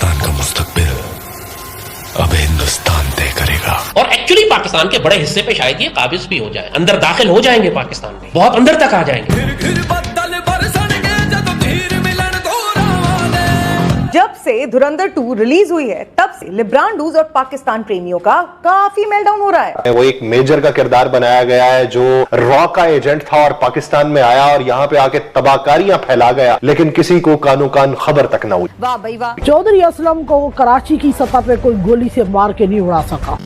पाकिस्तान का मुस्तकबिल अब हिंदुस्तान तय करेगा। और एक्चुअली पाकिस्तान के बड़े हिस्से पे शायद ये काबिज भी हो जाए, अंदर दाखिल हो जाएंगे पाकिस्तान में, बहुत अंदर तक आ जाएंगे। जब से धुरंधर 2 रिलीज हुई है तब से लिब्रान डूज और पाकिस्तान प्रेमियों का काफी मेल्टडाउन हो रहा है। वो एक मेजर का किरदार बनाया गया है जो रॉ का एजेंट था और पाकिस्तान में आया और यहाँ पे आके तबाहकारियां फैला गया, लेकिन किसी को कानो कान खबर तक न हुई। वाह भाई वाह। चौधरी असलम को कराची की सतह पे कोई गोली से मार के नहीं उड़ा सका।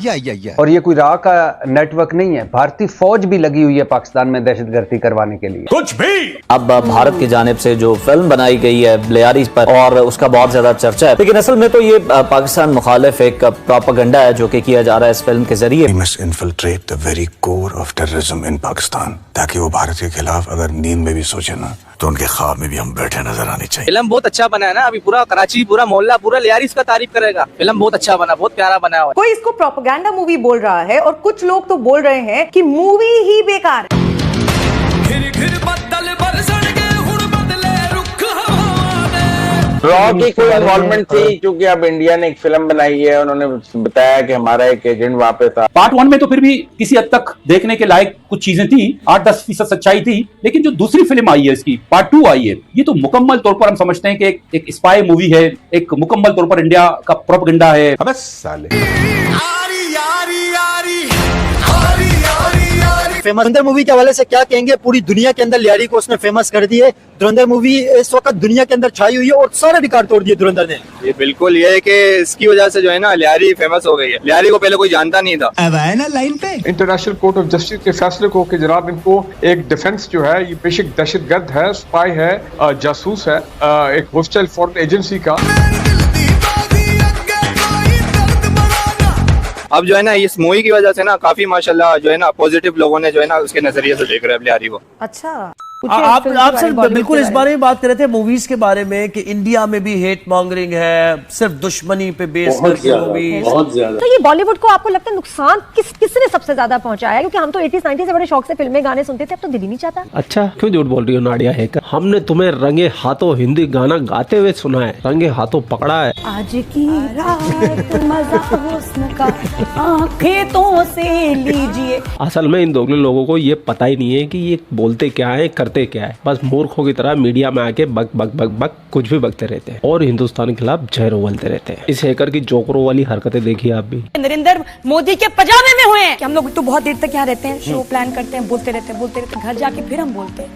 और ये कोई रॉ का नेटवर्क नहीं है, भारतीय फौज भी लगी हुई है पाकिस्तान में दहशतगर्दी करवाने के लिए। कुछ भी अब भारत की जानिब से जो फिल्म बनाई गई है लियारी पर, और उसका बहुत ज्यादा चर्चा है, लेकिन असल में तो ये पाकिस्तान मुखालिफ एक प्रोपेगेंडा है जो कि किया जा रहा है इस फिल्म के जरिए। We must infiltrate the very core of terrorism in Pakistan, ताकि वो भारत के खिलाफ अगर नींद में भी सोचे ना तो उनके ख्वाब में भी हम बैठे नजर आने चाहिए। फिल्म बहुत अच्छा बना है ना, अभी पूरा कराची, पूरा मोहल्ला, पूरा लियारी इसका तारीफ करेगा। फिल्म बहुत अच्छा बना, बहुत प्यारा बना हुआ है। कोई इसको प्रोपेगेंडा मूवी बोल रहा है और कुछ लोग तो बोल रहे हैं कि मूवी ही बेकार है। रॉ की कोई इन्वॉल्वमेंट थी, क्योंकि अब इंडिया ने एक फिल्म बनाई है, उन्होंने बताया कि हमारा एक एजेंट वहाँ पे था। पार्ट 1 में तो फिर भी किसी हद तक देखने के लायक कुछ चीजें थी, 8-10% सच्चाई थी, लेकिन जो दूसरी फिल्म आई है इसकी पार्ट 2 आई है, ये तो मुकम्मल तौर पर हम समझते हैं कि एक स्पाई मूवी है, एक मुकम्मल तौर पर इंडिया का प्रोपेगेंडा है। अबे साले धुरंधर मूवी के हवाले से क्या कहेंगे? पूरी दुनिया के अंदर लियारी को उसने फेमस कर दी है। धुरंधर मूवी इस वक्त दुनिया के अंदर छाई हुई है और सारे रिकॉर्ड तोड़ दिए धुरंधर ने। ये बिल्कुल ये है कि इसकी वजह से जो है ना लियारी फेमस हो गई है। लियारी को पहले कोई जानता नहीं था। अब है ना लाइन पे। इंटरनेशनल कोर्ट ऑफ जस्टिस के फैसले को कि जनाब इनको एक डिफेंस जो है ये बेशक दहशतगर्द है, स्पाई है, जासूस है, एक होस्टाइल फॉरेन एजेंसी का। अब जो है ना इस मूवी की वजह से ना काफी माशाल्लाह जो है ना पॉजिटिव लोगों ने जो है ना उसके नजरिए से देख रहे हैं लियारी को। अच्छा, आप सर बिल्कुल इस बारे में बात कर रहे थे मूवीज के बारे में कि इंडिया में भी हेट मॉन्गरिंग है, सिर्फ दुश्मनी पे बेस करके मूवीज। बहुत ज्यादा। तो ये बॉलीवुड को आपको लगता है नुकसान किसने सबसे ज्यादा पहुंचाया है? क्योंकि हम तो 80s 90s से बड़े शौक से फिल्में गाने सुनते थे, अब तो दिल ही नहीं चाहता। अच्छा, क्यों झूठ बोल रही हो नाडिया हैकर? हमने तुम्हें रंगे हाथों हिंदी गाना गाते हुए सुना है, रंगे हाथों पकड़ा है। आज की रात मजा हुस्न का आंखें तो से लीजिए। असल में इन दोनों लोगों को ये पता ही नहीं है कि ये बोलते क्या है, करते क्या है। बस मूर्खों की तरह मीडिया में आके बक बक बक बक कुछ भी बकते रहते हैं और हिंदुस्तान के खिलाफ जहर उगलते रहते हैं। इस हैकर की जोकरों वाली हरकतें देखिए आप भी। नरेंद्र मोदी के पजामे में हुए हैं कि हम लोग तो बहुत देर तक यहाँ रहते हैं, शो प्लान करते हैं, बोलते रहते घर जाके फिर हम बोलते हैं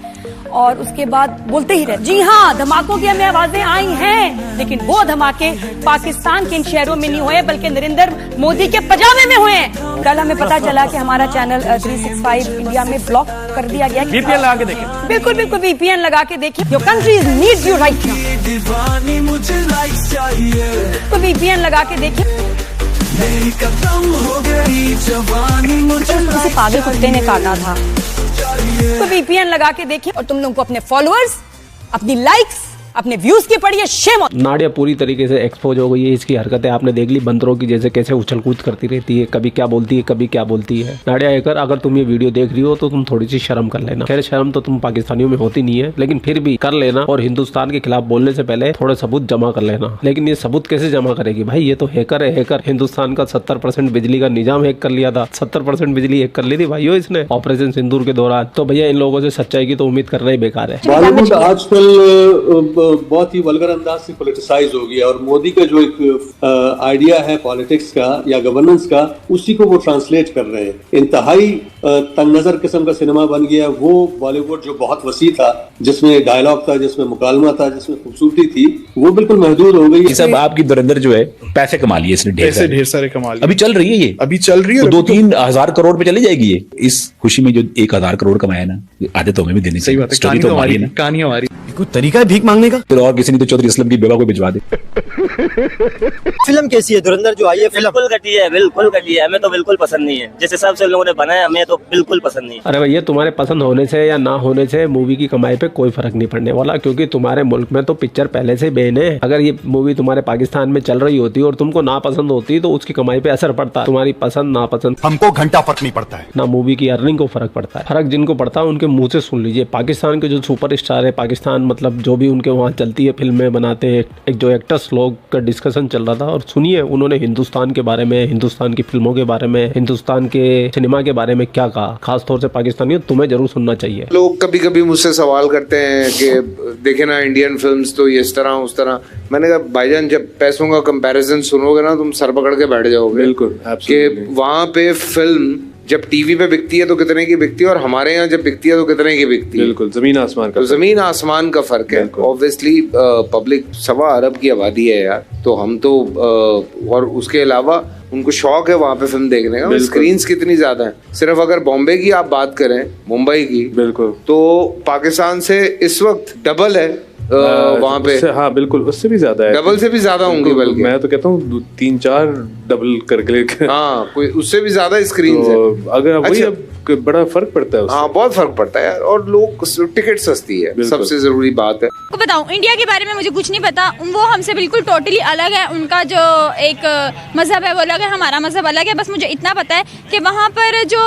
और उसके बाद बोलते ही रहते। जी हाँ, धमाकों की हमें आवाजें आई हैं, लेकिन वो धमाके पाकिस्तान के इन शहरों में नहीं हुए बल्कि नरेंद्र मोदी के पजामे में हुए हैं। कल हमें पता चला कि हमारा चैनल 365 इंडिया में ब्लॉक कर दिया गया। VPN लगा के देखें। बिल्कुल बिल्कुल VPN लगा के देखिए। Your country needs you right now. तो VPN लगा के देखिए। किसी पागल कुत्ते ने काटा था तो VPN लगा के देखिए और तुम लोगों को अपने फॉलोअर्स, अपनी लाइक्स, अपने व्यूज की पड़ी है शेम। नाडिया पूरी तरीके से एक्सपोज हो गई है। इसकी हरकतें आपने देख ली, बंदरों की जैसे कैसे उछल कूद करती रहती है, कभी क्या बोलती है कभी क्या बोलती है। नाडिया हैकर, अगर तुम ये वीडियो देख रही हो तो तुम थोड़ी सी शर्म कर लेना। खैर शर्म तो तुम पाकिस्तानियों में होती नहीं है, लेकिन फिर भी कर लेना और हिंदुस्तान के खिलाफ बोलने से पहले थोड़े सबूत जमा कर लेना। लेकिन ये सबूत कैसे जमा करेगी भाई? ये तो हैकर है हैकर। हिंदुस्तान का 70% बिजली का निजाम हैक कर लिया था, 70% बिजली हैक कर ली थी भाइयों इसने ऑपरेशन सिंदूर के दौरान। तो भैया इन लोगों से सच्चाई की तो उम्मीद करना ही बेकार है। बॉलीवुड आजकल बहुत ही वल्गर अंदाज से पॉलिटिसाइज हो गया और मोदी का जो एक आइडिया है पॉलिटिक्स का या गवर्नेंस का, उसी को वो ट्रांसलेट कर रहे हैं। इंतहाई तंग नजर किस्म का सिनेमा बन गया वो बॉलीवुड जो बहुत वसी था, जिसमें डायलॉग था, जिसमें मुकालमा था, जिसमें खूबसूरती थी, वो बिल्कुल महदूद हो गई। सब आपकी धुरंधर जो है पैसे कमा लिए इसने, ढेर सारे कमा लिए। अभी चल रही है ये, अभी चल रही है तो 2-3 हजार करोड़ पे चली जाएगी ये। इस खुशी में जो 1000 करोड़ कमाया ना, आधे तो हमें भी देनी चाहिए। स्टोरी तो हमारी है, कहानी हमारी। कोई तरीका है भीख मांगने का? फिर और किसी ने तो चौधरी असलम की बेवा को भिजवा दे। फिल्म कैसी है धुरंधर जो आई है? बिल्कुल घटिया है, बिल्कुल घटिया है। हमें तो बिल्कुल पसंद नहीं है। जिस हिसाब से लोगों ने बनाया हमें तो बिल्कुल पसंद नहीं है। अरे भैया, तुम्हारे पसंद होने से या ना होने से मूवी की कमाई पे कोई फर्क नहीं पड़ने वाला, क्योंकि तुम्हारे मुल्क में तो पिक्चर पहले से बैन है। अगर ये मूवी तुम्हारे पाकिस्तान में चल रही होती और तुमको ना पसंद होती तो उसकी कमाई पे असर पड़ता। तुम्हारी पसंद ना पसंद हमको घंटा फर्क नहीं पड़ता है ना, मूवी की अर्निंग को फर्क पड़ता है। फर्क जिनको पड़ता है उनके मुंह से सुन लीजिए। पाकिस्तान के जो सुपर स्टार है, पाकिस्तान मतलब जो भी उनके वहाँ चलती है, फिल्में बनाते हैं, एक जो एक्टर्स लोग लोग का डिस्कशन चल रहा था और सुनिए उन्होंने हिंदुस्तान के बारे में, हिंदुस्तान की फिल्मों के बारे में, हिंदुस्तान के सिनेमा के बारे में क्या कहा। खासतौर से पाकिस्तानियों, तुम्हें जरूर सुनना चाहिए। लोग कभी कभी मुझसे सवाल करते हैं कि देखे ना इंडियन फिल्म्स तो ये इस तरह उस तरह। मैंने कहा भाईजान जब पैसों का कंपैरिजन सुनोगे ना तुम सर पकड़ के बैठ जाओगे। बिल्कुल कि वहाँ पे फिल्म जब टीवी पे बिकती है तो कितने की बिकती है और हमारे यहाँ जब बिकती है तो कितने की बिकती है। बिल्कुल जमीन आसमान का, तो जमीन आसमान का फर्क है। ऑब्वियसली पब्लिक 1.25 अरब की आबादी है यार, तो हम तो और उसके अलावा उनको शौक है वहाँ पे फिल्म देखने का। स्क्रीन्स कितनी ज्यादा है, सिर्फ अगर बॉम्बे की आप बात करें, मुंबई की, बिल्कुल, तो पाकिस्तान से इस वक्त डबल है वहाँ पे। हाँ बिल्कुल, उससे भी ज्यादा है, डबल से भी ज्यादा होंगे बल्कि। मैं तो कहता हूँ 3-4 डबल करके। हाँ कोई उससे भी ज्यादा स्क्रीन है। अगर वही अब बड़ा फर्क पड़ता है उससे। हाँ बहुत फर्क पड़ता है यार, और लोग टिकट सस्ती है, सबसे जरूरी बात है। को बताऊं, इंडिया के बारे में मुझे कुछ नहीं पता, वो हमसे बिल्कुल टोटली अलग है। उनका जो एक मजहब है वो अलग है, हमारा मजहब अलग है। बस मुझे इतना पता है कि वहाँ पर जो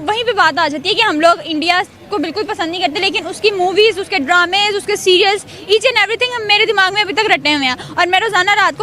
वहीं पे बात आ जाती है कि हम लोग इंडिया को बिल्कुल पसंद नहीं करते, लेकिन उसकी मूवीज, उसके ड्रामेज, उसके सीरियल्स, ईच एंड एवरीथिंग मेरे दिमाग में अभी तक रटे हुए हैं। और मैं रोजाना रात को